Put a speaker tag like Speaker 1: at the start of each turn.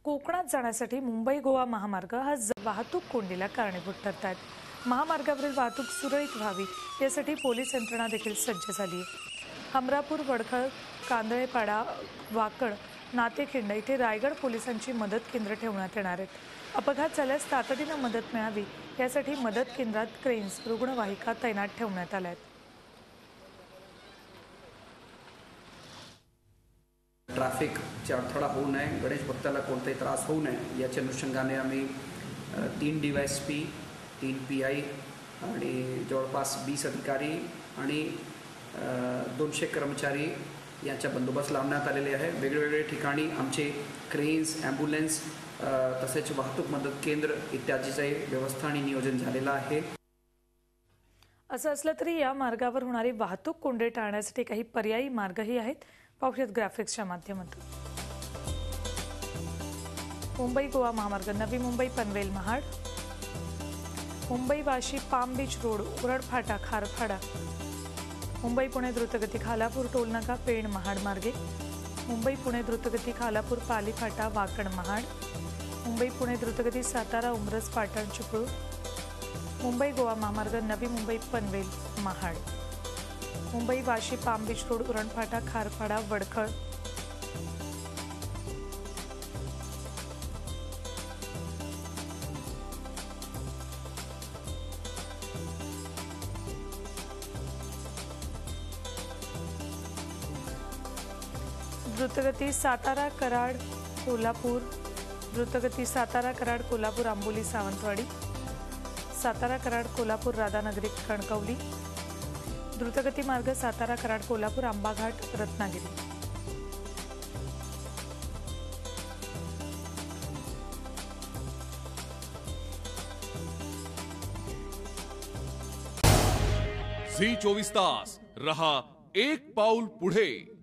Speaker 1: कोकणात जाण्यासाठी मुंबई गोवा महामार्ग हा वाहतूक कोंडीला कारणीभूत ठरत आहेत. महामार्गावरील वाहतूक सुरळीत व्हावी यासाठी पोलीस यंत्रणा देखील सज्ज झाली आहे. हमरापूर, वडखळ, कांदळेपाडा, वाकड, नातेखिंड इथे रायगड पोलिसांची मदत केंद्र ठेवण्यात येणार आहेत. अपघात झाल्यास तातडीने मदत मिळावी यासाठी मदत केंद्रात क्रेन्स, रुग्णवाहिका तैनात ठेवण्यात आल्या आहेत.
Speaker 2: ट्रॅफिकचा अडथळा होऊ नये, गणेश भक्ताला कोणताही त्रास होऊ नये याच्या अनुषंगाने आम्ही 3 DYSP, 3 PI आणि जवळपास 20 अधिकारी आणि 200 कर्मचारी यांचा बंदोबस्त लावण्यात आलेले आहे. वेगवेगळे ठिकाणी आमचे क्रेन्स, ॲम्ब्युलन्स तसेच वाहतूक मदत केंद्र इत्यादीचे व्यवस्था आणि नियोजन झालेलं आहे.
Speaker 1: असं असलं तरी या मार्गावर होणारी वाहतूक कोंडी टाळण्यासाठी काही पर्यायी मार्गही आहेत. पाहूयात ग्राफिक्सच्या माध्यमातून. मुंबई गोवा महामार्ग, Navi Mumbai Panvel Mahad, Mumbai Vashi palm beach road, Uran Phata Kharpada, Mumbai Pune द्रुतगती खालापूर टोलनाका पेण महाड मार्गे, मुंबई पुणे द्रुतगती खालापूर पाली फाटा वाकड महाड, मुंबई पुणे द्रुतगती सातारा उमरस पाटण चिपळूण, मुंबई गोवा महामार्ग Navi Mumbai Panvel Mahad, Mumbai Vashi palm beach road Uran Phata Kharpada Vadkhal, द्रुतगती सातारा कराड कोल्हापूर, द्रुतगती सातारा कराड कोल्हापूर आंबोली सावंतवाडी, सातारा कराड कोल्हापूर राधानगरी कणकवली, द्रुतगती मार्ग सातारा कराड कोल्हापूर आंबाघाट रत्नागिरी.
Speaker 3: झी 24 तास रहा एक पाऊल पुढे.